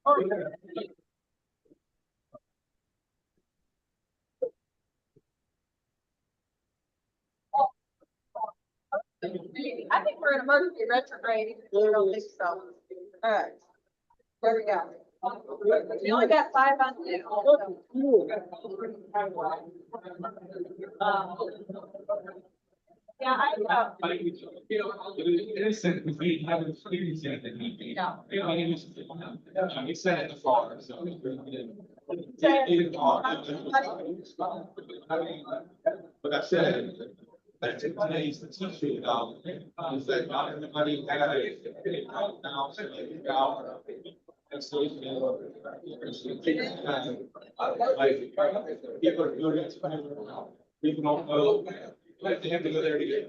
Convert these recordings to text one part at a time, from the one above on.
I think we're in emergency retrograde. I don't think so. All right, there we go. We only got 5 on the. Yeah, innocent, we haven't experienced anything. He said it before, so. But I said, that today's the teaching about, is that not everybody had a now, and so, people are doing it. People don't know. They have to go there to get.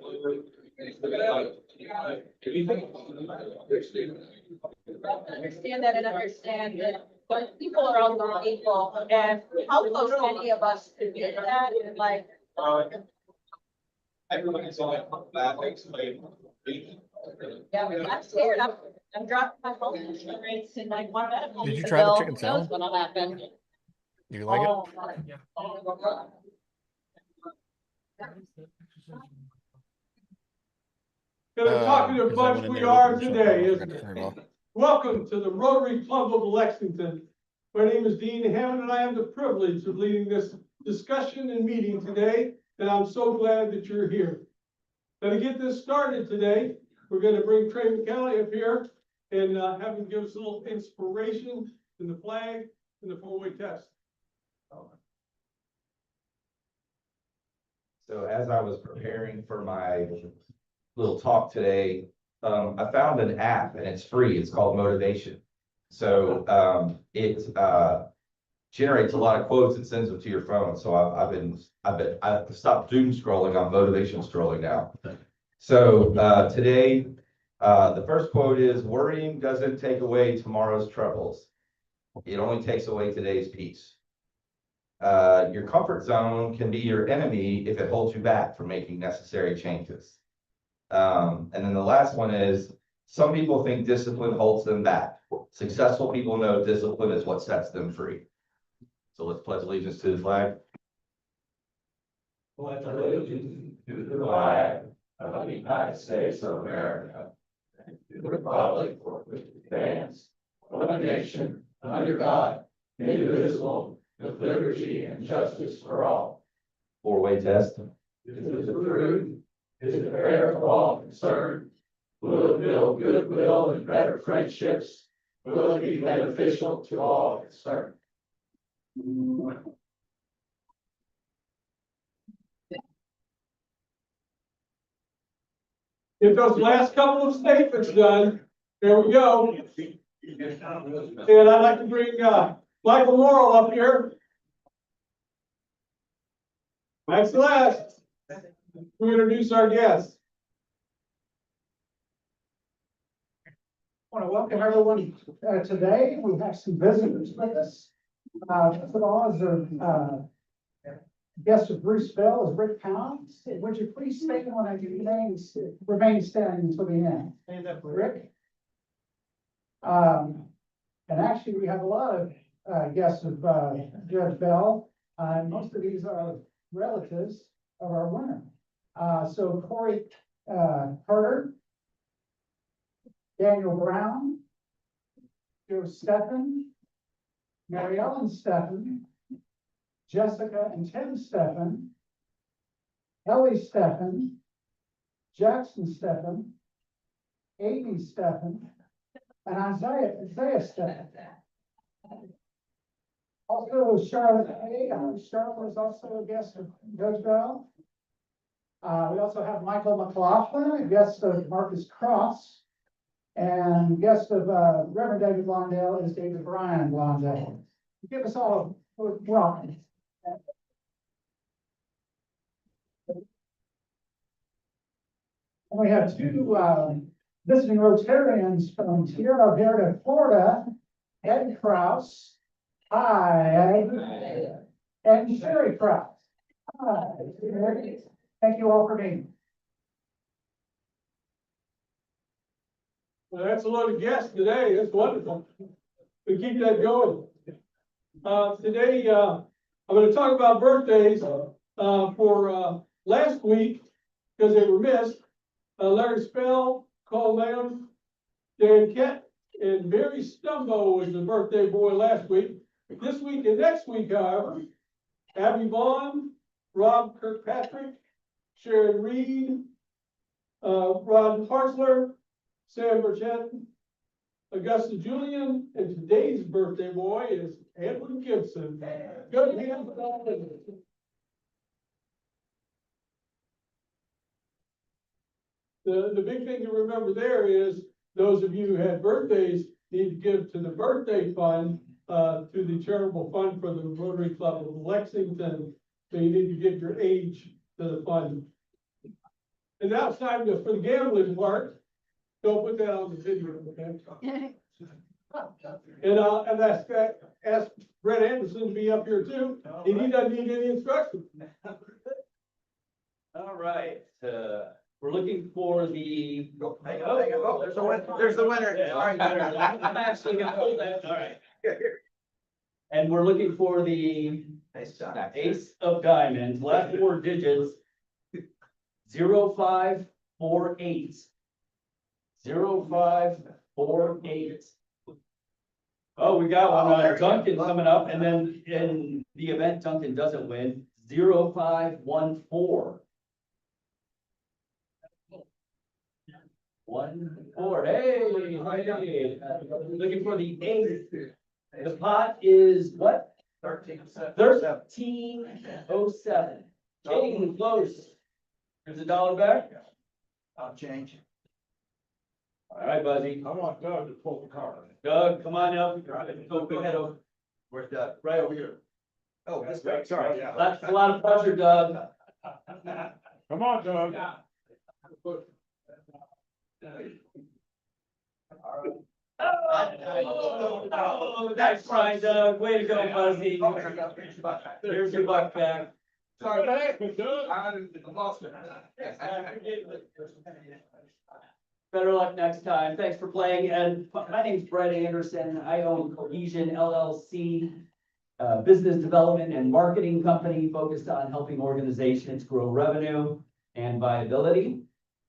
Understand that and understand that, but people are also people, and how close any of us could be to that, and like. Everybody's like that, Yeah, I'm scared. I'm dropping my phone rates in like 1 minute. Did you try the chicken salad? What'll happen? Do you like it? What a talkative bunch we are today, isn't it? Well. Welcome to the Rotary Club of Lexington. My name is Dean Hammond, and I have the privilege of leading this discussion and meeting today, and I'm so glad that you're here. Now, to get this started today, we're going to bring Trey McKelly up here and have him give us a little inspiration in the flag and the 4-way test. So as I was preparing for my little talk today, I found an app and it's free. It's called Motivation. So it generates a lot of quotes and sends them to your phone. So I've stopped doom scrolling. I'm motivation scrolling now. So today, the first quote is, "Worrying doesn't take away tomorrow's troubles. It only takes away today's peace. Your comfort zone can be your enemy if it holds you back from making necessary changes." And then the last one is, "Some people think discipline holds them back. Successful people know discipline is what sets them free." So let's pledge allegiance to the flag. Pledge allegiance to the flag of the United States of America, and to the republic for which it stands, one nation, under God, indivisible, with liberty and justice for all. 4-way test. Is it true? Is it fair for all concerned? Will it build goodwill and better friendships? Will it be beneficial to all concerned? Get those last couple of statements done. There we go. And I'd like to bring Michael Morrill up here. Next last, we introduce our guest. I want to welcome everyone today. We have some visitors with us. First of all, as a guest of Bruce Bell is Rick Pound. Would you please stay on and remain standing until the end? Stand up, Rick. And actually, we have a lot of guests of Judge Bell. Most of these are relatives of our winner. So Corey Carter, Daniel Brown, Joe Steffen, Mary Ellen Steffen, Jessica and Tim Steffen, Ellie Steffen, Jackson Steffen, Amy Steffen, and Isaiah Steffen. Also, Charlotte A. Charlotte is also a guest of Judge Bell. We also have Michael McLaughlin, a guest of Marcus Cross, and guest of Reverend David Blondell is David Bryan Blondell. Give us all a welcome. And we have two visiting Rotarians from Tierra Verde, Florida, Ed Krause. Hi. And Sherry Krause. Hi. Thank you all for being. Well, that's a lot of guests today. That's wonderful. We keep that going. Today, I'm gonna talk about birthdays, for, last week, because they were missed. Larry Spell, Cole Lamb, Dan Kett, and Barry Stumbo was the birthday boy last week. This week and next week, however, Abby Vaughn, Rob Kirkpatrick, Sharon Reed, Ron Hartzler, Sam Burchett, Augusta Julian, and today's birthday boy is Edwin Gibson. Good hand. The big thing to remember there is, those of you who had birthdays need to give to the birthday fund, to the charitable fund for the Rotary Club of Lexington. So you need to give your age to the fund. And now it's time for the gambling part. Don't put that on the video, okay? And ask Brett Anderson to be up here too, and he doesn't need any instructions. All right, we're looking for the. There's the winner. All right, I'm actually gonna hold that, all right. And we're looking for the ace of diamonds, last four digits. 0548. 0548. Oh, we got one, Duncan coming up, and then in the event Duncan doesn't win, 0514. 14, hey, looking for the eighth. The pot is what? 1307. Getting close. Here's $1 back. I'll change. All right, Buzzy. I want Doug to pull the card. Doug, come on up. Go ahead over. Where's Doug? Right over here. Oh, this way, sorry. That's a lot of pressure, Doug. Come on, Doug. Oh, nice try, Doug. Way to go, Buzzy. Here's your buck back. Sorry, Doug. Better luck next time. Thanks for playing. And my name's Brett Anderson. I own Cohesion LLC, business development and marketing company focused on helping organizations grow revenue and viability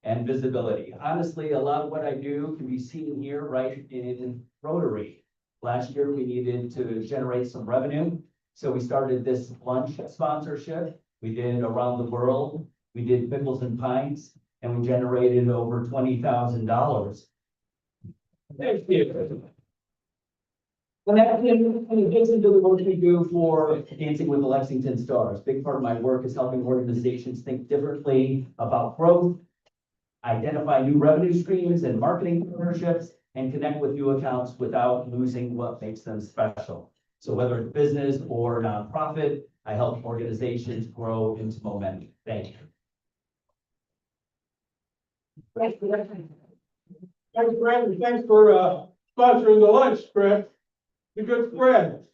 and visibility. Honestly, a lot of what I do can be seen here right in Rotary. Last year, we needed to generate some revenue. So we started this lunch sponsorship. We did around the world. We did pickles and pints, and we generated over $20,000. Thank you. And that gets into the work we do for Dancing with the Lexington Stars. Big part of my work is helping organizations think differently about growth, identify new revenue streams and marketing partnerships, and connect with new accounts without losing what makes them special. So whether it's business or nonprofit, I help organizations grow into momentum. Thank you. Thanks, Brett. Thanks, Brett, and thanks for, sponsoring the lunch, Brett. The good spread.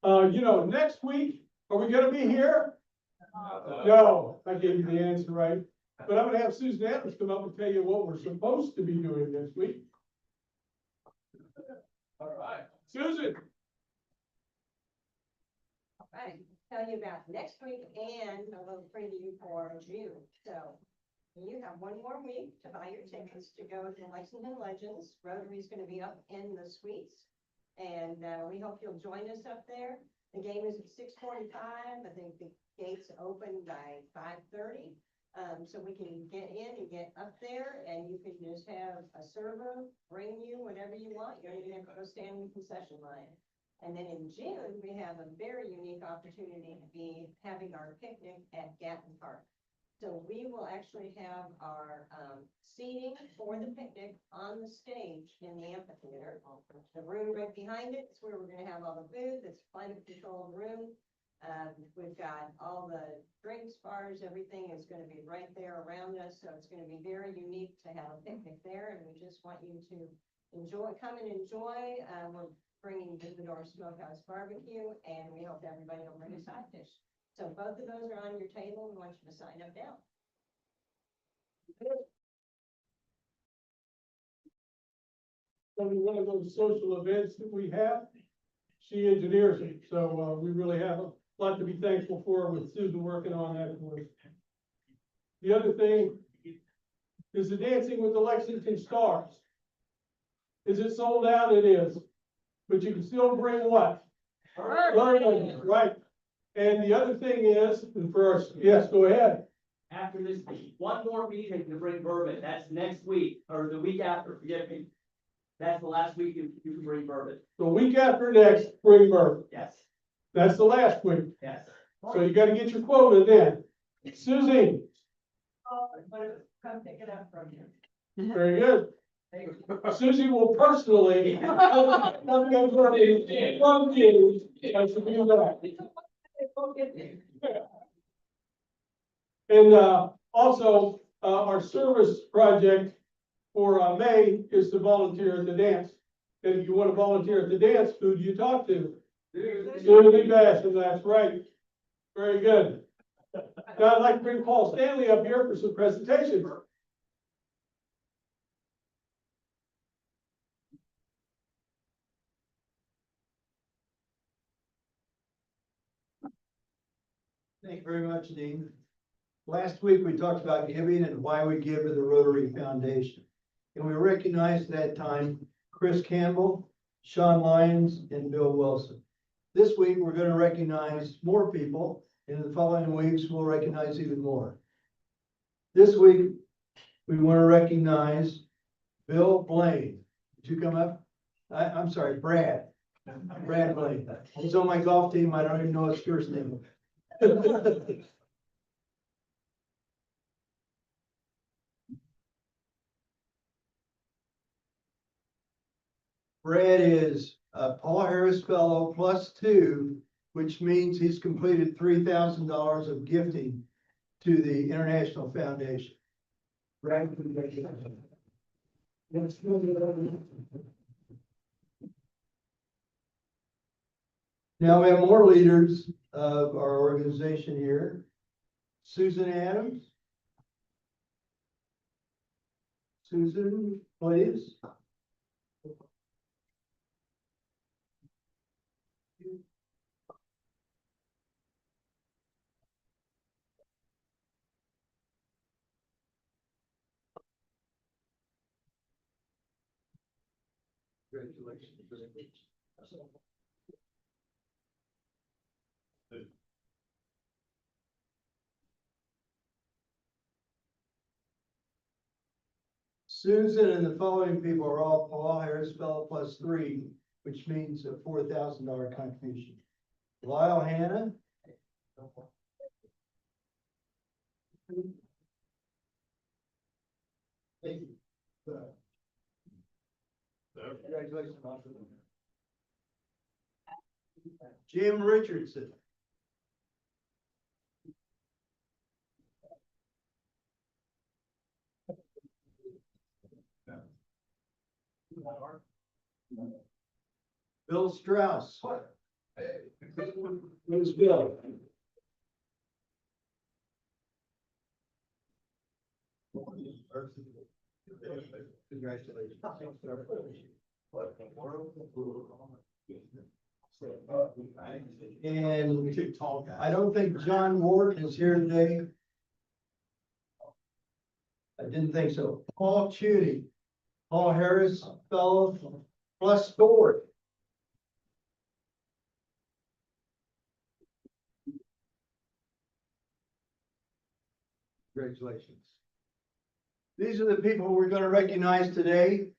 Next week, are we gonna be here? No, I gave you the answer right. But I'm gonna have Susan Adams come up and tell you what we're supposed to be doing next week. All right, Susan. Right, tell you about next week and a little preview for June. So you have one more week to buy your tickets to go to Lexington Legends. Rotary's going to be up in the suites, and we hope you'll join us up there. The game is at 6:45. I think the gates open by 5:30. So we can get in and get up there, and you can just have a server bring you whatever you want. You don't even have to go stand in the concession line. And then in June, we have a very unique opportunity to be having our picnic at Gatton Park. So we will actually have our seating for the picnic on the stage in the amphitheater. The room right behind it is where we're going to have all the food. It's a climate controlled room. We've got all the drinks, bars, everything is going to be right there around us. So it's going to be very unique to have a picnic there. And we just want you to come and enjoy. We're bringing Visitor Smokehouse Barbecue, and we hope everybody will bring a side dish. So both of those are on your table. We want you to sign up now. every one of those social events that we have. She engineers it, so, we really have a lot to be thankful for with Susan working on that for us. The other thing is the Dancing with the Lexington Stars. Is it sold out? It is, but you can still bring what? Right. And the other thing is, and for us, yes, go ahead. After this, one more meeting to bring bourbon. That's next week, or the week after, forgive me. That's the last week you can bring bourbon. The week after next, bring bourbon. Yes, That's the last week. yes. So you gotta get your quota then. Susie, Come pick it up from you. very good. Susie will personally. From you. I should do that. And, also, our service project for, May is to volunteer at the dance. And if you want to volunteer at the dance, who do you talk to? Susie Bastion, that's right. Very good. Now I'd like to bring Paul Stanley up here for some presentations. Thank you very much, Dean. Last week, we talked about giving and why we give to the Rotary Foundation. And we recognized at that time Chris Campbell, Sean Lyons, and Bill Wilson. This week, we're going to recognize more people. In the following weeks, we'll recognize even more. This week, we want to recognize Bill Blaine. Did you come up? I'm sorry, Brad. Brad Blaine. He's on my golf team. I don't even know his first name. Brad is a Paul Harris Fellow +2, which means he's completed $3,000 of gifting to the International Foundation. Brad, now we have more leaders of our organization here. Susan Adams. Susan, please. Congratulations. Susan and the following people are all Paul Harris Fellow +3, which means a $4,000 contribution. Lyle Hannah. Thank you. Congratulations. Jim Richardson. Bill Strauss. Who's Bill? Congratulations. And I don't think John Ward is here today. I didn't think so. Paul Chudy, Paul Harris Fellow +4. Congratulations. These are the people we're going to recognize today.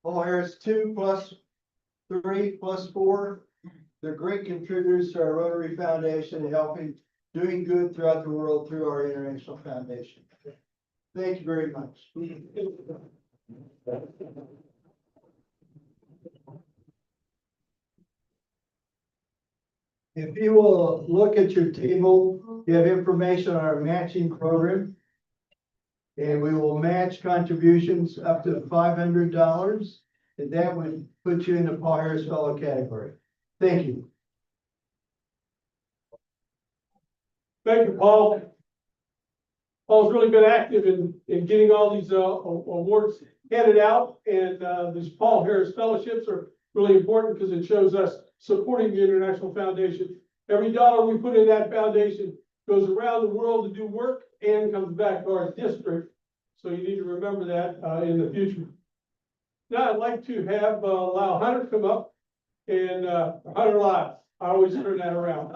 Paul Harris 2 +3 +4. They're great contributors to our Rotary Foundation, helping, doing good throughout the world through our International Foundation. Thank you very much. If you will look at your table, you have information on our matching program. And we will match contributions up to $500, and that would put you in the Paul Harris Fellow category. Thank you. Thank you, Paul. Paul's really been active in getting all these, awards handed out, and these Paul Harris Fellowships are really important because it shows us supporting the International Foundation. Every dollar we put in that foundation goes around the world to do work and comes back to our district. So you need to remember that in the future. Now I'd like to have allow Hunter come up and Hunter Live. I always turn that around.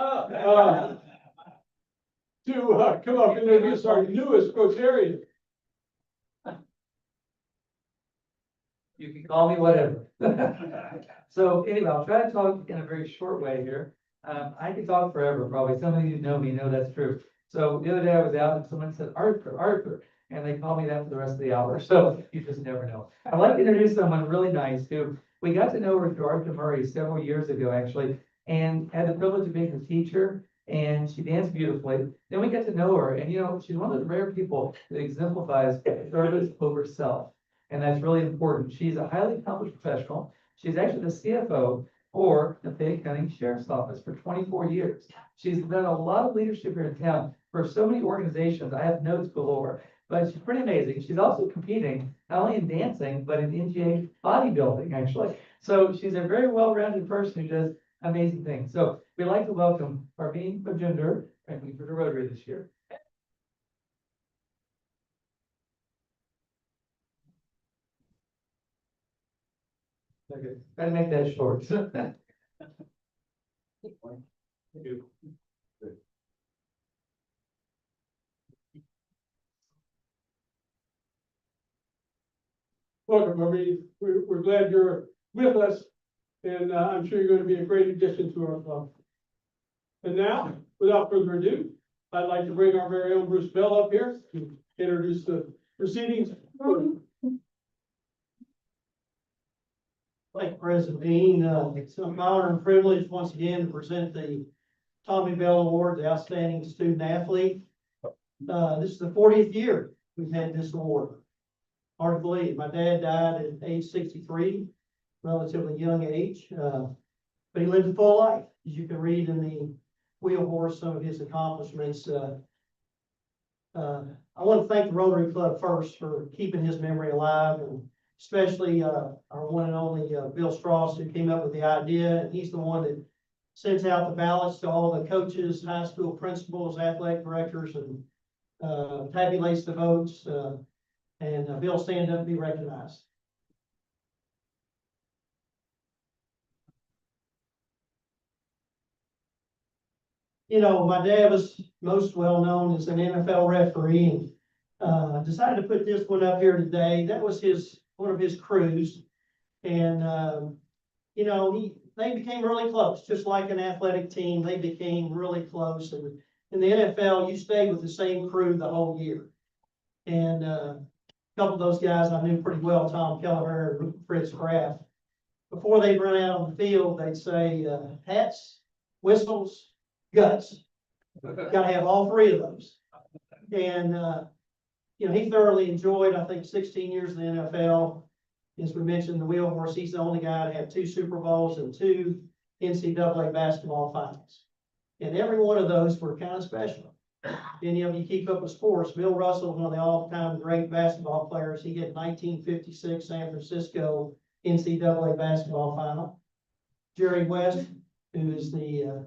To come up and introduce our newest Rotarian. You can call me whatever. So anyway, I'll try to talk in a very short way here. I could talk forever, probably. Some of you know me, know that's true. So the other day I was out and someone said, Arthur, and they call me that for the rest of the hour. So you just never know. I'd like to introduce someone really nice who we got to know her through Arthur Murray several years ago, actually, and had the privilege of being a teacher. And she danced beautifully. Then we got to know her, and she's one of the rare people that exemplifies service over self. And that's really important. She's a highly accomplished professional. She's actually the CFO for the Fayette County Sheriff's Office for 24 years. She's done a lot of leadership here in town for so many organizations. I have notes galore, but she's pretty amazing. She's also competing not only in dancing, but in NGA bodybuilding, actually. So she's a very well-rounded person who does amazing things. So we'd like to welcome Parveen Bajinder, frankly, for the Rotary this year. Okay, try to make that short. Welcome, Marie. We're glad you're with us, and I'm sure you're going to be a great addition to our club. And now, without further ado, I'd like to bring our very own Bruce Bell up here to introduce the proceedings. Thank you, President Dean. It's an honor and privilege once again to present the Tommy Bell Award to Outstanding Student Athlete. This is the 40th year we've had this award. Hard to believe. My dad died at age 63, relatively young age, but he lived a full life. As you can read in the Wheel Horse, some of his accomplishments. I want to thank the Rotary Club first for keeping his memory alive, and especially our one and only Bill Strauss, who came up with the idea. And he's the one that sends out the ballots to all the coaches, high school principals, athletic directors, and tabulates the votes. And Bill, stand up and be recognized. My dad was most well known as an NFL referee, and decided to put this one up here today. That was one of his crews, and they became really close, just like an athletic team. They became really close, and in the NFL, you stay with the same crew the whole year. And a couple of those guys I knew pretty well, Tom Kelleher and Fritz Graff. Before they'd run out on the field, they'd say, hats, whistles, guts. Got to have all three of those. And, he thoroughly enjoyed, I think, 16 years in the NFL. As we mentioned, the Wheel Horse, he's the only guy to have 2 Super Bowls and 2 NCAA basketball finals. And every one of those were kind of special. And, you keep up with sports. Bill Russell, one of the all-time great basketball players, he hit 1956 San Francisco NCAA basketball final. Jerry West, who is the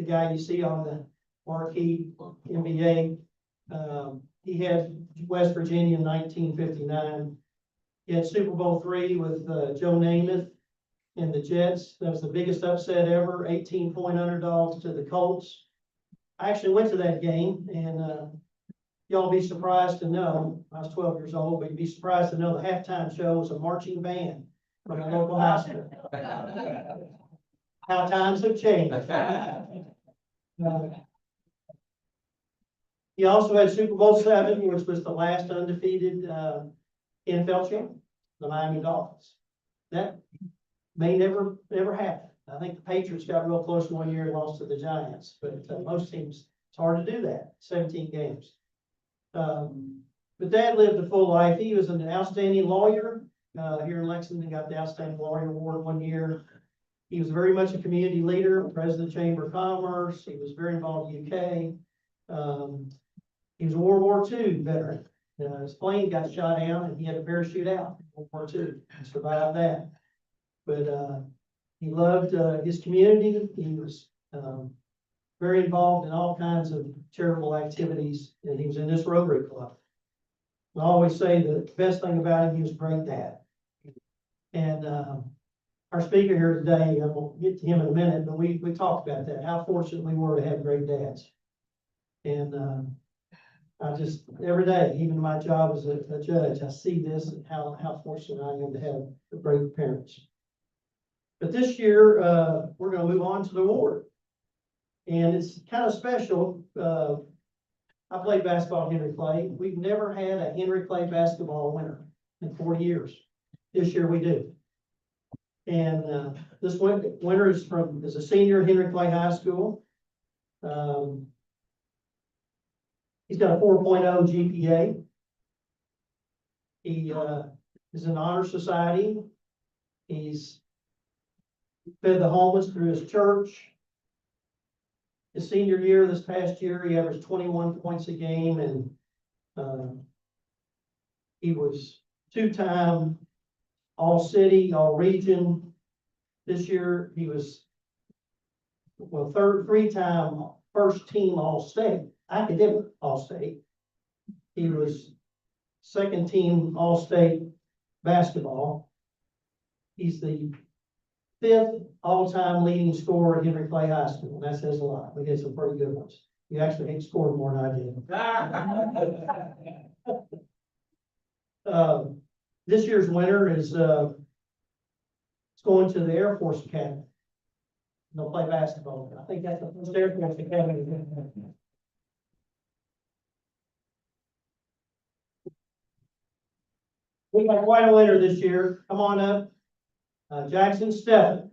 guy you see on the marquee NBA, he had West Virginia in 1959. He had Super Bowl III with Joe Namath and the Jets. That was the biggest upset ever, 18-point underdogs to the Colts. I actually went to that game, and y'all be surprised to know, I was 12 years old, but you'd be surprised to know the halftime show was a marching band from a local high school. How times have changed. He also had Super Bowl VII, which was the last undefeated NFL champion, the Miami Dolphins. That may never happen. I think the Patriots got real close one year and lost to the Giants, but most teams, it's hard to do that, 17 games. But Dad lived a full life. He was an outstanding lawyer here in Lexington, got the Outstanding Lawyer Award one year. He was very much a community leader, president of the Chamber of Commerce. He was very involved in the UK. He was a World War II veteran. His plane got shot down and he had to parachute out. World War II, and survived that. But, he loved, his community. He was, very involved in all kinds of charitable activities, and he was in this Rotary Club. I always say the best thing about him, he was a great dad. And, our speaker here today, we'll get to him in a minute, but we talked about that, how fortunate we were to have great dads. And, I just, every day, even my job as a judge, I see this and how fortunate I am to have great parents. But this year, we're gonna move on to the award. And it's kind of special. I played basketball at Henry Clay. We've never had a Henry Clay basketball winner in 40 years. This year we do. And, this winner is a senior at Henry Clay High School. He's got a 4.0 GPA. He, is in honor society. He's fed the homeless through his church. His senior year, this past year, he averaged 21 points a game, and he was two-time All-City, All-Region. This year, he was, well, three-time first-team All-State, academic All-State. He was second-team All-State basketball. He's the 5th all-time leading scorer at Henry Clay High School. That says a lot. We had some pretty good ones. You actually scored more than I did. This year's winner is it's going to the Air Force Academy. They'll play basketball. I think that's the first Air Force Academy. We got quite a winner this year. Come on up. Jackson Steffen.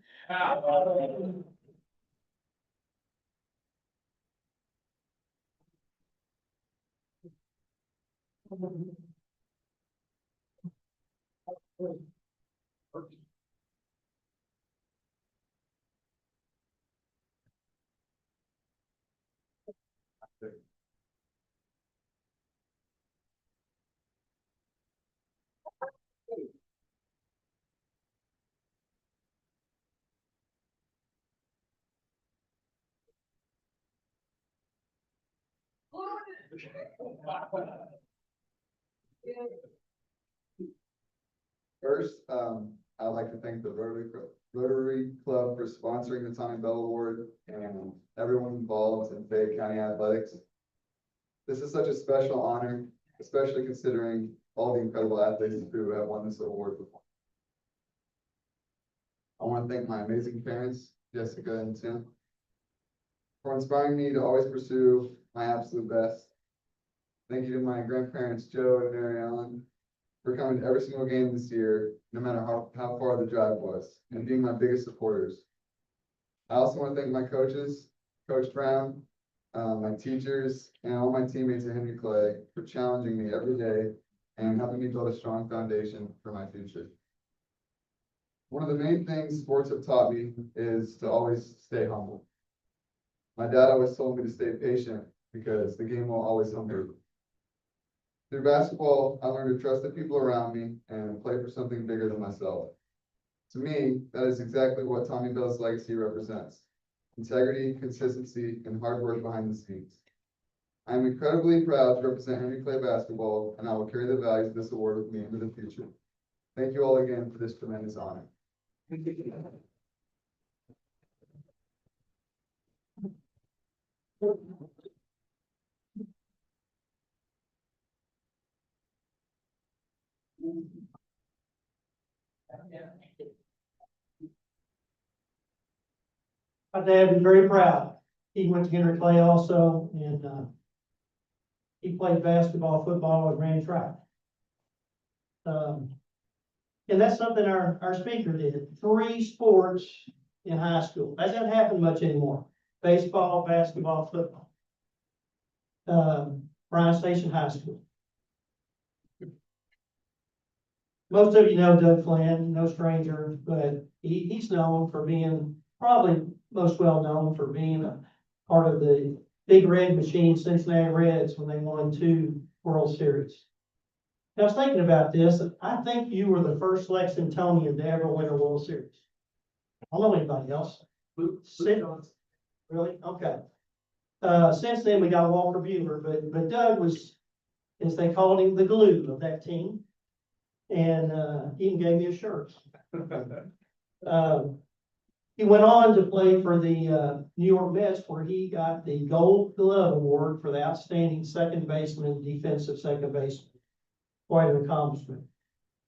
First, I'd like to thank the Rotary Club for sponsoring the Tommy Bell Award and everyone involved in Fayette County Athletics. This is such a special honor, especially considering all the incredible athletes who have won this award before. I want to thank my amazing parents, Jessica and Tim, for inspiring me to always pursue my absolute best. Thank you to my grandparents, Joe and Mary Ellen, for coming to every single game this year, no matter how far the drive was, and being my biggest supporters. I also want to thank my coaches, Coach Brown, my teachers, and all my teammates at Henry Clay for challenging me every day and helping me build a strong foundation for my future. One of the main things sports have taught me is to always stay humble. My dad always told me to stay patient because the game will always humble you. Through basketball, I learned to trust the people around me and play for something bigger than myself. To me, that is exactly what Tommy Bell's legacy represents: integrity, consistency, and hard work behind the scenes. I am incredibly proud to represent Henry Clay basketball, and I will carry the values of this award with me into the future. Thank you all again for this tremendous honor. My dad was very proud. He went to Henry Clay also, and he played basketball, football, and ran track. And that's something our speaker did. 3 sports in high school. That doesn't happen much anymore. Baseball, basketball, football. Bryan Station High School. Most of you know Doug Flynn, no stranger, but he's known for being, probably most well known for being a part of the Big Red Machine Cincinnati Reds when they won 2 World Series. I was thinking about this, I think you were the first Lexingtonian to ever win a World Series. I don't know anybody else. Sid? Really? Okay. Since then, we got Walker Buehler, but Doug was, as they called him, the glue of that team. And, he even gave me a shirt. He went on to play for the, New York Mets, where he got the Gold Glove Award for the outstanding second baseman, defensive second baseman. Quite an accomplishment.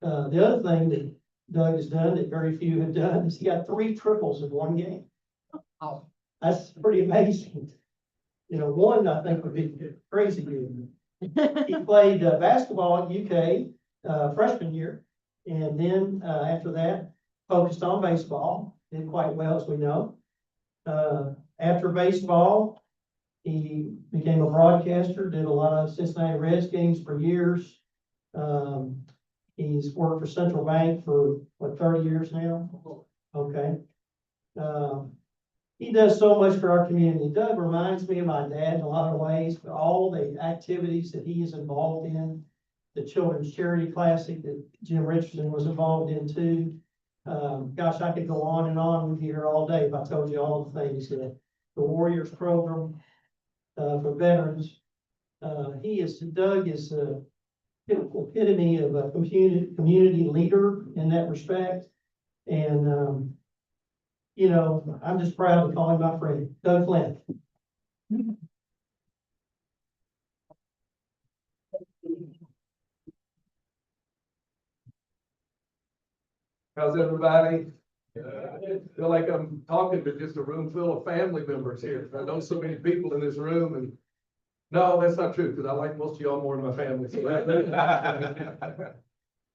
The other thing that Doug has done that very few have done is he got 3 triples in one game. Oh. That's pretty amazing. You know, one I think would be crazy good. He played basketball at UK freshman year, and then after that focused on baseball. Did quite well, as we know. After baseball, he became a broadcaster. Did a lot of Cincinnati Reds games for years. He's worked for Central Bank for what, 30 years now? Okay. He does so much for our community. Doug reminds me of my dad in a lot of ways, but all the activities that he is involved in, the Children's Charity Classic that Jim Richardson was involved in too. Gosh, I could go on and on with you here all day if I told you all the things that the Warriors program, for veterans. Doug is a epitome of a community leader in that respect. And, you know, I'm just proud to call him my friend, Doug Flynn. How's everybody? I feel like I'm talking to just a room full of family members here. I know so many people in this room, and no, that's not true, because I like most of y'all more than my family.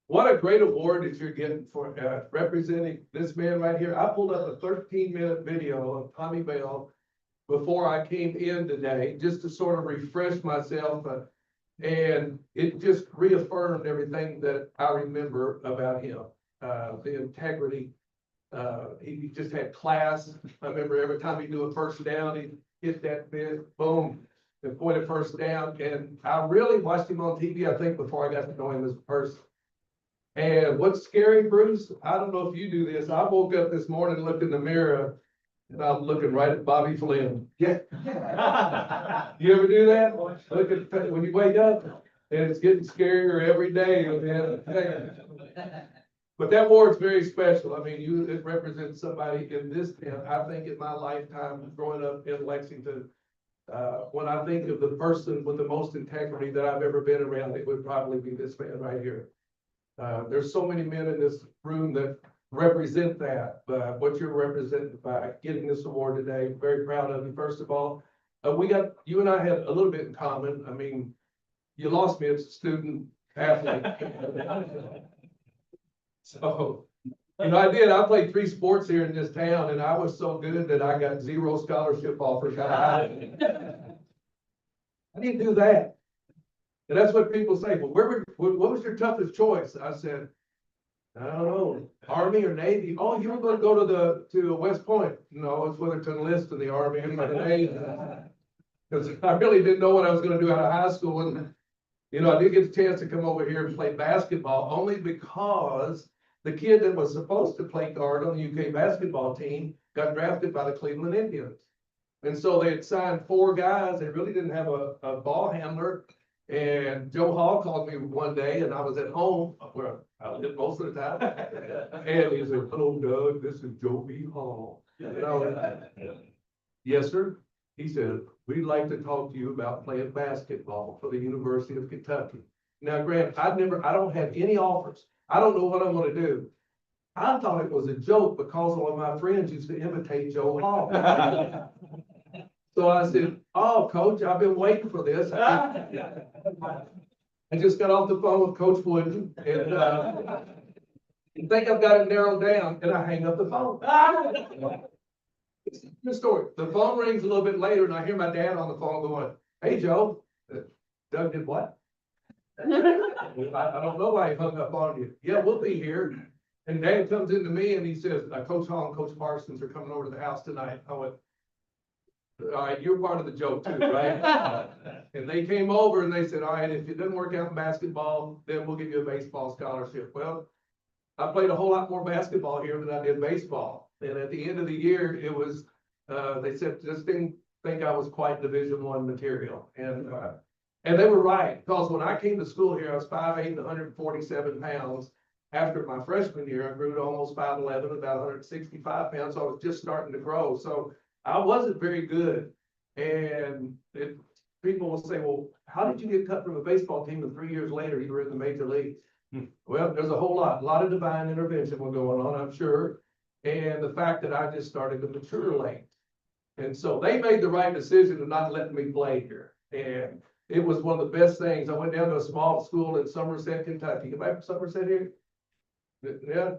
What a great award that you're getting for representing this man right here. I pulled up a 13-minute video of Tommy Bell before I came in today, just to sort of refresh myself. And it just reaffirmed everything that I remember about him. The integrity, he just had class. I remember every time he'd do a first down, he'd hit that bit, boom, and point it first down. And I really watched him on TV, I think, before I got to know him as a person. And what's scary, Bruce, I don't know if you do this. I woke up this morning, looked in the mirror, and I'm looking right at Bobby Flynn. Yeah. You ever do that? Look at, when you wake up, and it's getting scarier every day. But that award's very special. I mean, it represents somebody in this town. I think in my lifetime growing up in Lexington, when I think of the person with the most integrity that I've ever been around, it would probably be this man right here. There's so many men in this room that represent that, but what you're representing by getting this award today, very proud of you. First of all, you and I had a little bit in common. I mean, you lost me as a student athlete. So, you know, I played 3 sports here in this town, and I was so good that I got 0 scholarship offers. I didn't do that. And that's what people say. Well, what was your toughest choice? I said, I don't know, Army or Navy. Oh, you were going to go to West Point. No, it's whether to enlist in the Army or the Navy. Because I really didn't know what I was going to do out of high school. And, you know, I did get a chance to come over here and play basketball only because the kid that was supposed to play guard on the UK basketball team got drafted by the Cleveland Indians. And so they had signed 4 guys. They really didn't have a ball handler. And Joe Hall called me one day, and I was at home where I lived most of the time. And he said, "Hello, Doug, this is Joe B. Hall." And I was, "Yes, sir." He said, "We'd like to talk to you about playing basketball for the University of Kentucky." Now, Grant, I don't have any offers. I don't know what I'm going to do. I thought it was a joke because all of my friends used to imitate Joe Hall. So I said, "Oh, Coach, I've been waiting for this." I just got off the phone with Coach Wooden, and I think I've got it narrowed down, and I hang up the phone. It's a true story. The phone rings a little bit later, and I hear my dad on the phone going, "Hey, Joe, Doug did what?" I don't know why he hung up on you. "Yeah, we'll be here." And Dad comes into me and he says, "Coach Hall and Coach Parsons are coming over to the house tonight." I went, All right, you're part of the joke too, right? And they came over and they said, all right, if it doesn't work out in basketball, then we'll give you a baseball scholarship. Well, I played a whole lot more basketball here than I did baseball. And at the end of the year, it was, they said, just didn't think I was quite Division I material. And they were right, because when I came to school here, I was 5'8" and 147 pounds. After my freshman year, I grew to almost 5'11", about 165 pounds, so I was just starting to grow. So I wasn't very good. And people will say, well, how did you get cut from a baseball team and 3 years later you were in the major leagues? Well, there's a lot of divine intervention was going on, I'm sure. And the fact that I just started to mature late. And so they made the right decision of not letting me play here. And it was one of the best things. I went down to a small school in Somerset, Kentucky. Am I from Somerset here? Yeah.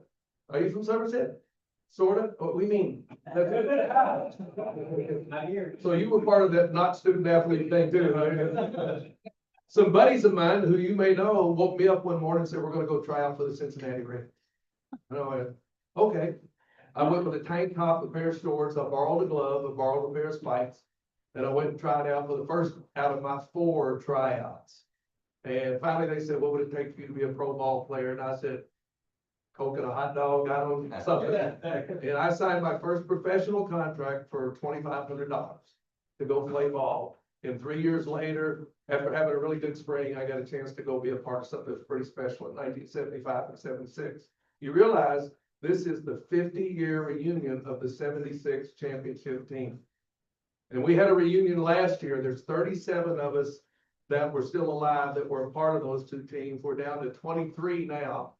Are you from Somerset? Sorta? What we mean? Not here. So you were part of that not student athlete thing too, huh? Some buddies of mine who you may know woke me up one morning and said, we're gonna go try out for the Cincinnati Reds. And I went, okay. I went with a tank top, a pair of shorts, I borrowed a glove, I borrowed a pair of spikes. And I went and tried out for the first out of my 4 tryouts. And finally they said, what would it take for you to be a pro ball player? And I said, Coke and a hot dog, I don't know, something. And I signed my first professional contract for $2,500 to go play ball. And 3 years later, after having a really good spring, I got a chance to go be a part of something that's pretty special in 1975 and 76. You realize this is the 50-year reunion of the 76 championship team. And we had a reunion last year. There's 37 of us that were still alive that were a part of those 2 teams. We're down to 23 now.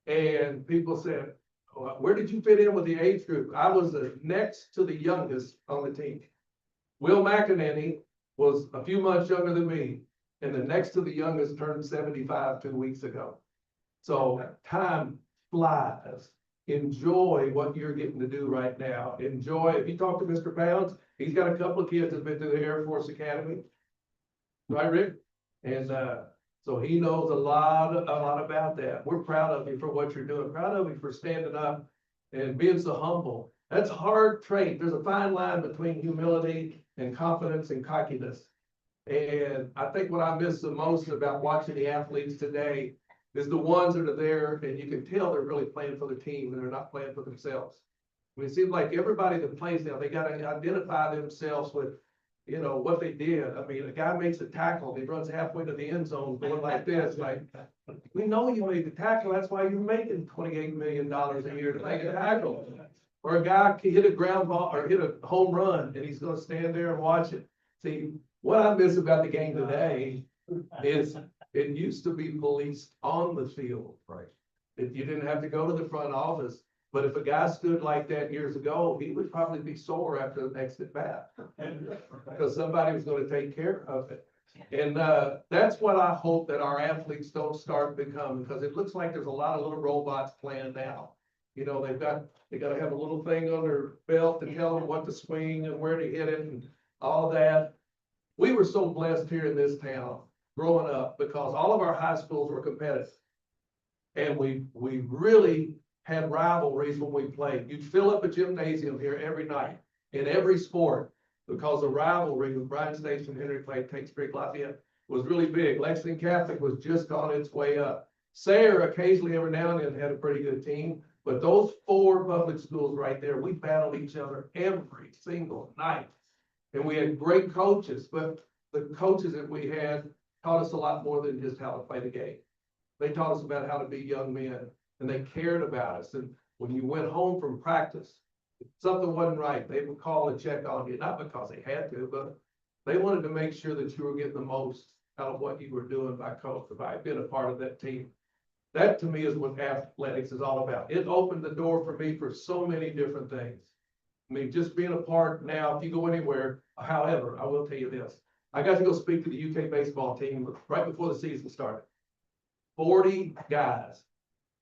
And people said, where did you fit in with the age group? I was the next to the youngest on the team. Will McEnany was a few months younger than me, and the next to the youngest turned 75 2 weeks ago. So time flies. Enjoy what you're getting to do right now. Enjoy. If you talk to Mr. Pounds, he's got a couple of kids that's been to the Air Force Academy. Right, Rick? And so he knows a lot about that. We're proud of you for what you're doing. Proud of you for standing up and being so humble. That's a hard trait. There's a fine line between humility and confidence and cockiness. And I think what I miss the most about watching the athletes today is the ones that are there and you can tell they're really playing for the team and they're not playing for themselves. I mean, it seems like everybody that plays now, they got to identify themselves with, you know, what they did. I mean, a guy makes a tackle, he runs halfway to the end zone going like this, like, we know you made the tackle, that's why you're making $28 million a year to make a tackle. Or a guy can hit a ground ball or hit a home run and he's gonna stand there and watch it. See, what I miss about the game today is it used to be policed on the field. Right. If you didn't have to go to the front office, but if a guy stood like that years ago, he would probably be sore after the next at bat. Because somebody was gonna take care of it. And that's what I hope that our athletes don't start becoming, because it looks like there's a lot of little robots playing now. You know, they gotta have a little thing on their belt to tell them what to swing and where to hit it and all that. We were so blessed here in this town growing up because all of our high schools were competitive. And we really had rivalries when we played. You'd fill up a gymnasium here every night in every sport because the rivalry with Bryan Station, Henry Clay, Tates Creek, Lafayette was really big. Lexington Catholic was just on its way up. Sayre occasionally every now and then had a pretty good team, but those 4 public schools right there, we battled each other every single night. And we had great coaches, but the coaches that we had taught us a lot more than just how to play the game. They taught us about how to be young men, and they cared about us. And when you went home from practice, if something wasn't right, they would call and check on you, not because they had to, but they wanted to make sure that you were getting the most out of what you were doing by being a part of that team. That to me is what athletics is all about. It opened the door for me for so many different things. I mean, just being a part now, if you go anywhere, however, I will tell you this. I got to go speak to the UK baseball team right before the season started. 40 guys.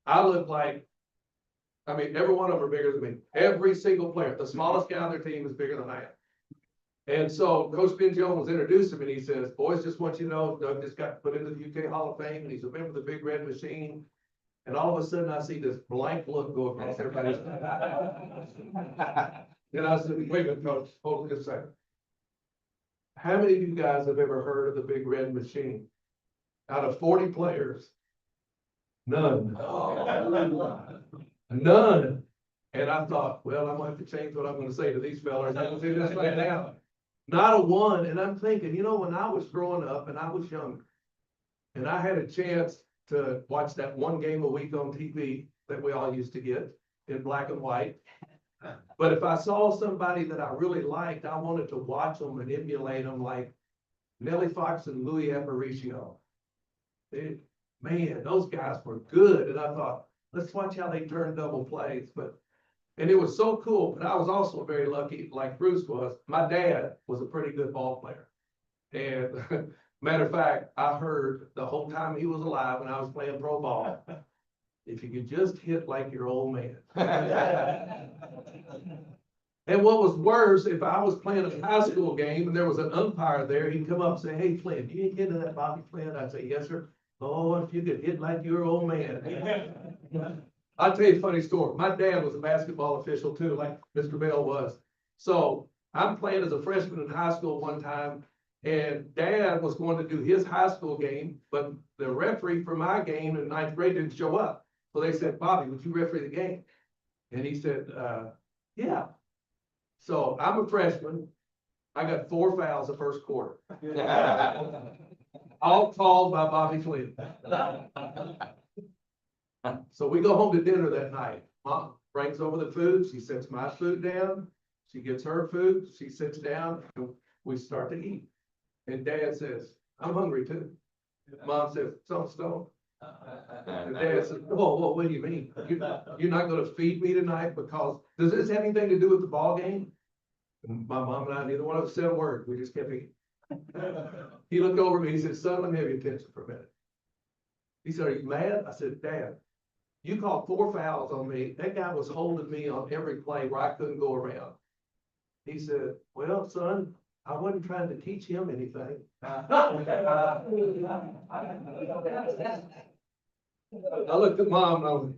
I look like, I mean, every one of them are bigger than me. Every single player, the smallest guy on their team is bigger than I am. And so Coach Ben Jones introduced him and he says, boys, just want you to know, Doug just got put into the UK Hall of Fame and he's a member of the Big Red Machine. And all of a sudden I see this blank look go across everybody's. And I said, wait a minute, Coach, hold on just a second. how many of you guys have ever heard of the Big Red Machine? Out of 40 players, none. None. And I thought, well, I'm gonna have to change what I'm gonna say to these fellas. I'm gonna say this right now. Not a one. And I'm thinking, you know, when I was growing up and I was younger, and I had a chance to watch that one game a week on TV that we all used to get in black and white. But if I saw somebody that I really liked, I wanted to watch them and emulate them, like Nellie Fox and Louis Aparicio. Man, those guys were good. And I thought, let's watch how they turn double plays. And it was so cool, but I was also very lucky, like Bruce was. My dad was a pretty good ball player. And matter of fact, I heard the whole time he was alive when I was playing pro ball, if you could just hit like your old man. And what was worse, if I was playing a high school game and there was an umpire there, he'd come up and say, hey, Flynn, you ain't hitting that Bobby Flynn? I'd say, yes, sir. Oh, if you could hit like your old man. I'll tell you a funny story. My dad was a basketball official too, like Mr. Bell was. So I'm playing as a freshman in high school one time, and Dad was going to do his high school game, but the referee for my game in ninth grade didn't show up. So they said, Bobby, would you referee the game? And he said, yeah. So I'm a freshman. I got 4 fouls the first quarter. All called by Bobby Flynn. So we go home to dinner that night. Mom brings over the food. She sets my food down. She gets her food. She sits down and we start to eat. And Dad says, I'm hungry too. Mom says, it's on stone. And Dad says, whoa, what do you mean? You're not going to feed me tonight because, does this have anything to do with the ball game? And my mom and I, neither one of us said a word. We just kept eating. He looked over at me. He said, son, let me have your attention for a minute. He said, are you mad? I said, Dad, you called 4 fouls on me. That guy was holding me on every play where I couldn't go around. He said, well, son, I wasn't trying to teach him anything. I looked at Mom and I went,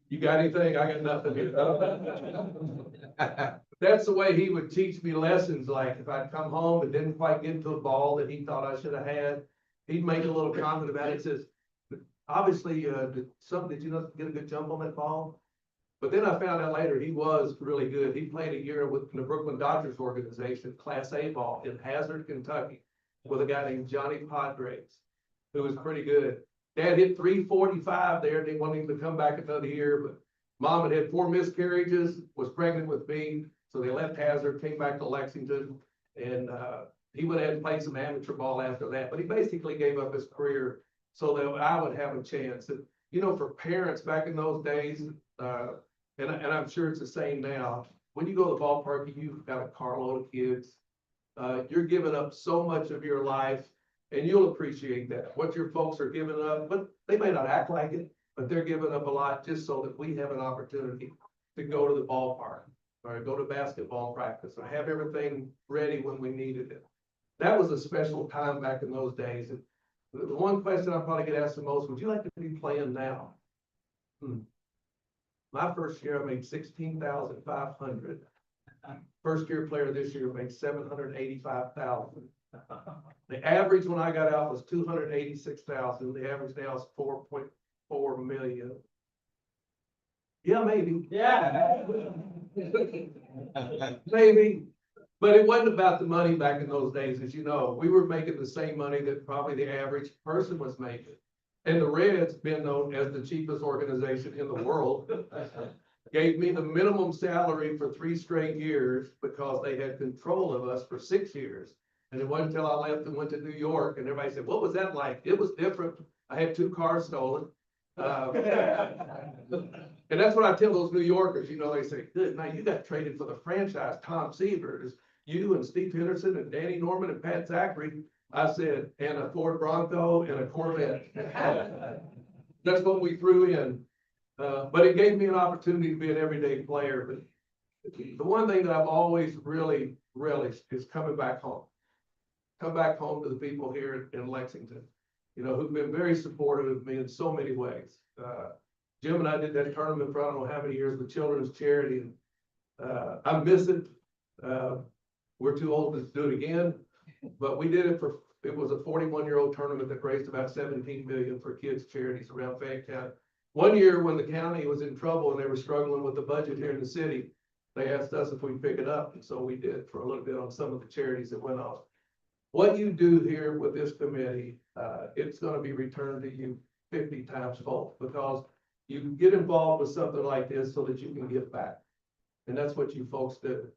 you got anything? I got nothing. That's the way he would teach me lessons. Like if I'd come home and didn't quite get to a ball that he thought I should have had, he'd make a little comment about it. He says, obviously, did you not get a good jump on that ball? But then I found out later he was really good. He played a year with the Brooklyn Dodgers organization, Class A ball in Hazard, Kentucky, with a guy named Johnny Padres, who was pretty good. Dad hit 345 there. They wanted him to come back another year, but Mom had 4 miscarriages, was pregnant with me. So they left Hazard, came back to Lexington, and he went ahead and played some amateur ball after that. But he basically gave up his career so that I would have a chance. And, you know, for parents back in those days, and I'm sure it's the same now, when you go to the ballpark, you've got a carload of kids. You're giving up so much of your life, and you'll appreciate that. What your folks are giving up, but they may not act like it, but they're giving up a lot just so that we have an opportunity to go to the ballpark or go to basketball practice or have everything ready when we needed it. That was a special time back in those days. And the one question I probably get asked the most, would you like to be playing now? My first year, I made $16,500. First year player this year made $785,000. The average when I got out was $286,000. The average now is $4.4 million. Yeah, maybe. Yeah. Maybe. But it wasn't about the money back in those days. As you know, we were making the same money that probably the average person was making. And the Reds, been known as the cheapest organization in the world, gave me the minimum salary for 3 straight years because they had control of us for 6 years. And it wasn't until I left and went to New York and everybody said, what was that like? It was different. I had 2 cars stolen. And that's what I tell those New Yorkers, you know, they say, good, now you got traded for the franchise, Tom Seaver, you and Steve Henderson and Danny Norman and Pat Zachary. I said, and a Ford Bronco and a Corvette. That's what we threw in. But it gave me an opportunity to be an everyday player. But the one thing that I've always really relished is coming back home. Come back home to the people here in Lexington, you know, who've been very supportive of me in so many ways. Jim and I did that tournament for I don't know how many years with Children's Charity. And I miss it. We're too old to do it again. But we did it for, it was a 41-year-old tournament that raised about 17 million for kids charities around Fayette County. One year when the county was in trouble and they were struggling with the budget here in the city, they asked us if we'd pick it up, and so we did for a little bit on some of the charities that went off. What you do here with this committee, it's gonna be returned to you 50 times fold, because you can get involved with something like this so that you can give back. And that's what you folks do.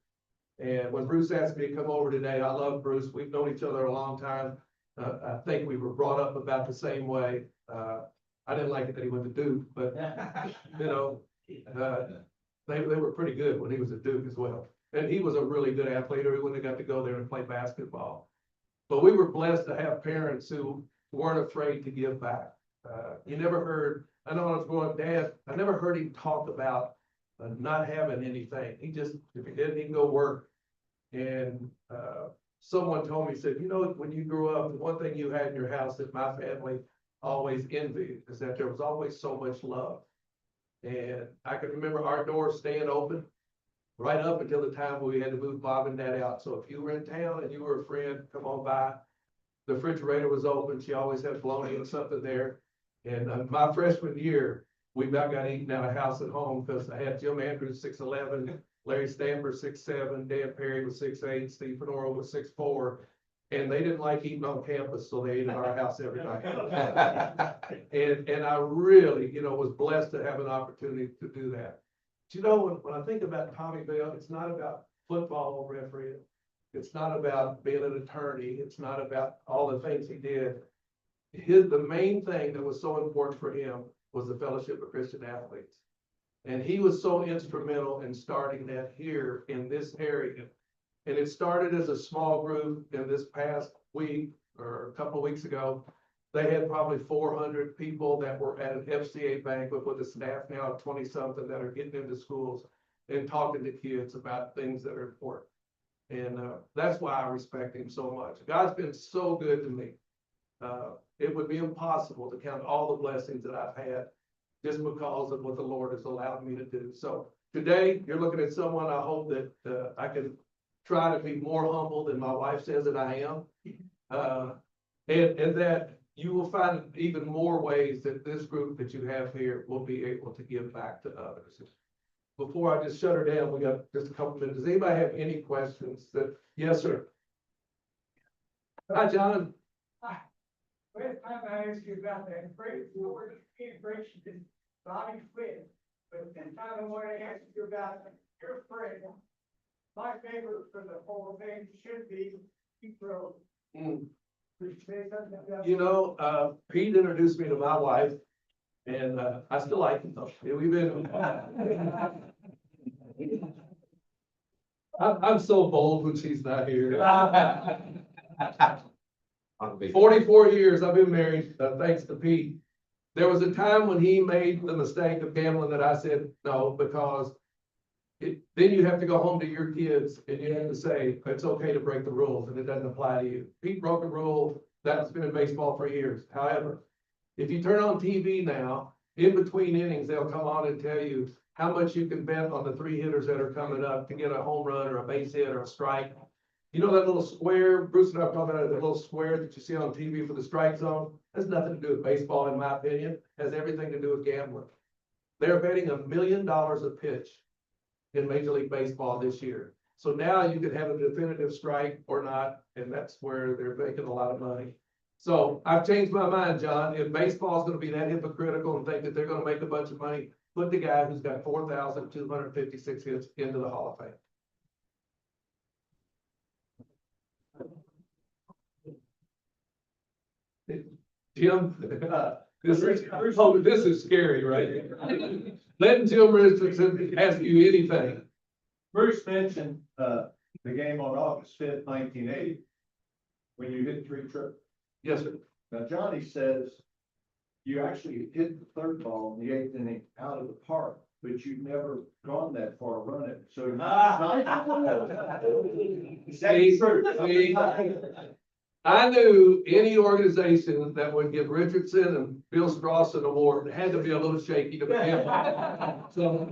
And when Bruce asked me to come over today, I love Bruce. We've known each other a long time. I think we were brought up about the same way. I didn't like it that he went to Duke, but you know, they were pretty good when he was at Duke as well. And he was a really good athlete, or he wouldn't have got to go there and play basketball. But we were blessed to have parents who weren't afraid to give back. You never heard, I know when I was growing up, Dad, I never heard him talk about not having anything. He just, if he didn't, he'd go work. And someone told me, said, you know, when you grew up, the one thing you had in your house that my family always envied is that there was always so much love. And I can remember our doors staying open right up until the time we had to move Bob and Dad out. So if you were in town and you were a friend, come on by. The refrigerator was open. She always had bologna and something there. And my freshman year, we about got eaten out of house at home because I had Jim Andrews 6'11", Larry Stanford 6'7", Dan Perry was 6'8", Steve Fenora was 6'4", and they didn't like eating on campus, so they ate at our house every night. And I really, you know, was blessed to have an opportunity to do that. But you know, when I think about Tommy Bell, it's not about football refereeing. It's not about being an attorney. It's not about all the things he did. The main thing that was so important for him was the Fellowship of Christian Athletes. And he was so instrumental in starting that here in this area. And it started as a small group. In this past week or a couple of weeks ago, they had probably 400 people that were at an FCA banquet with a staff now of 20-something that are getting into schools and talking to kids about things that are important. And that's why I respect him so much. God's been so good to me. It would be impossible to count all the blessings that I've had just because of what the Lord has allowed me to do. So today, you're looking at someone I hope that I can try to be more humble than my wife says that I am. And that you will find even more ways that this group that you have here will be able to give back to others. Before I just shut her down, we got just a couple minutes. Does anybody have any questions? Yes, sir. Hi, John. Hi. Last time I asked you about that integration in Bobby Flynn, but the time I want to ask you about your friend, my favorite for the whole thing should be Pete Rose. Could you say something about You know, Pete introduced me to my wife, and I still like him though. Yeah, we've been. I'm so bold when she's not here. 44 years I've been married, thanks to Pete. There was a time when he made the mistake of gambling that I said no, because then you have to go home to your kids and you have to say, it's okay to break the rules and it doesn't apply to you. Pete broke a rule that's been in baseball for years. However, if you turn on TV now, in between innings, they'll come on and tell you how much you can bet on the 3 hitters that are coming up to get a home run or a base hit or a strike. You know that little square, Bruce and I have talked about it, the little square that you see on TV for the strike zone? Has nothing to do with baseball, in my opinion. Has everything to do with gambling. They're betting $1 million a pitch in Major League Baseball this year. So now you can have a definitive strike or not, and that's where they're making a lot of money. So I've changed my mind, John. If baseball is going to be that hypocritical and think that they're going to make a bunch of money, put the guy who's got 4,256 hits into the Hall of Fame. Jim, this is scary, right? Letting Jim Richardson ask you anything. Bruce mentioned, the game on August 5th, 1980, when you hit 3 triples. Yes, sir. Now, Johnny says you actually hit the 3rd ball in the 8th inning out of the park, but you've never gone that far running. So See, I knew any organization that would give Richardson and Bill Strauss an award had to be a little shaky to begin with. So,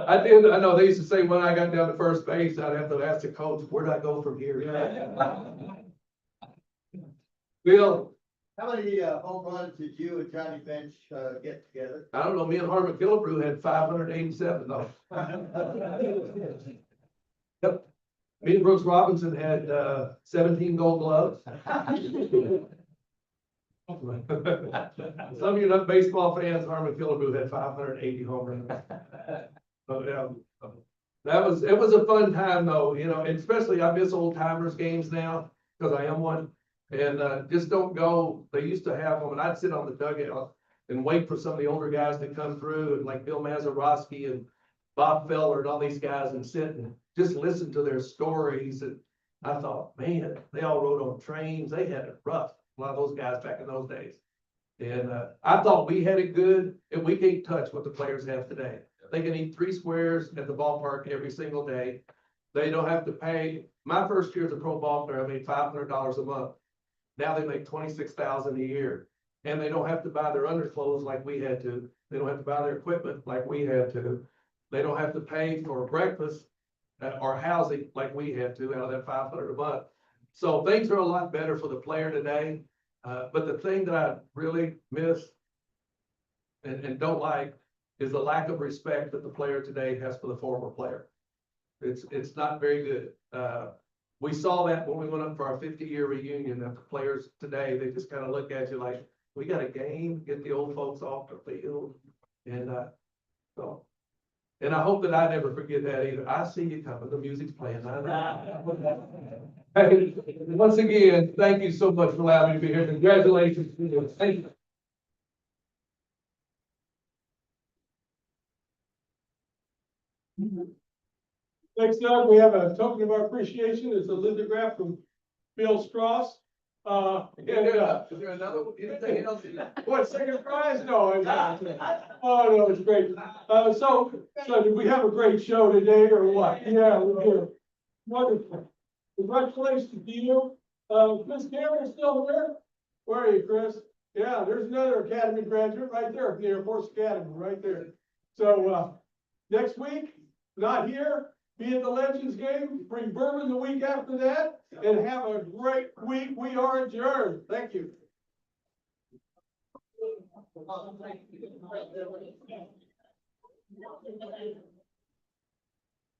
I did, I know, they used to say when I got down to first base, I'd have to ask the coach, where do I go from here? Bill, How many, home runs did you and Johnny Bench, get together? I don't know, me and Harmon Killebrew had 587 though. Yep. Me and Brooks Robinson had, 17 gold gloves. Some of you not baseball fans, Harmon Killebrew had 580 home runs. But, yeah, it was a fun time though, you know, and especially I miss old timers games now, because I am one. And, just don't go, they used to have them, and I'd sit on the dugout and wait for some of the older guys to come through, and like Bill Mazeroski and Bob Feller and all these guys, and sit and just listen to their stories. And I thought, man, they all rode on trains, they had it rough, a lot of those guys back in those days. And, I thought we had it good, and we can't touch what the players have today. They can eat 3 squares at the ballpark every single day. They don't have to pay. My first year as a pro ball player, I made $500 a month. Now they make 26,000 a year, and they don't have to buy their underclothes like we had to. They don't have to buy their equipment like we had to. They don't have to pay for breakfast or housing like we had to out of that 500 a month. So things are a lot better for the player today. But the thing that I really miss and don't like is the lack of respect that the player today has for the former player. It's not very good. We saw that when we went up for our 50-year reunion, that the players today, they just kind of look at you like, we got a game, get the old folks off the field. And, so, and I hope that I never forget that either. I see you coming, the music's playing. Hey, once again, thank you so much for allowing me to be here. Congratulations. Thank you. Next up, we have a token of our appreciation. It's a lithograph from Bill Strauss. Is there another one? Anything else? What, second prize? No. Oh, no, it's great. So did we have a great show today or what? Yeah, we did. Wonderful. Congratulations to you. Chris Cameron's still there? Where are you, Chris? Yeah, there's another Academy graduate right there, from the Air Force Academy, right there. So, next week, not here, be at the Legends game, bring bourbon the week after that, and have a great week. We are adjourned. Thank you. Thank you.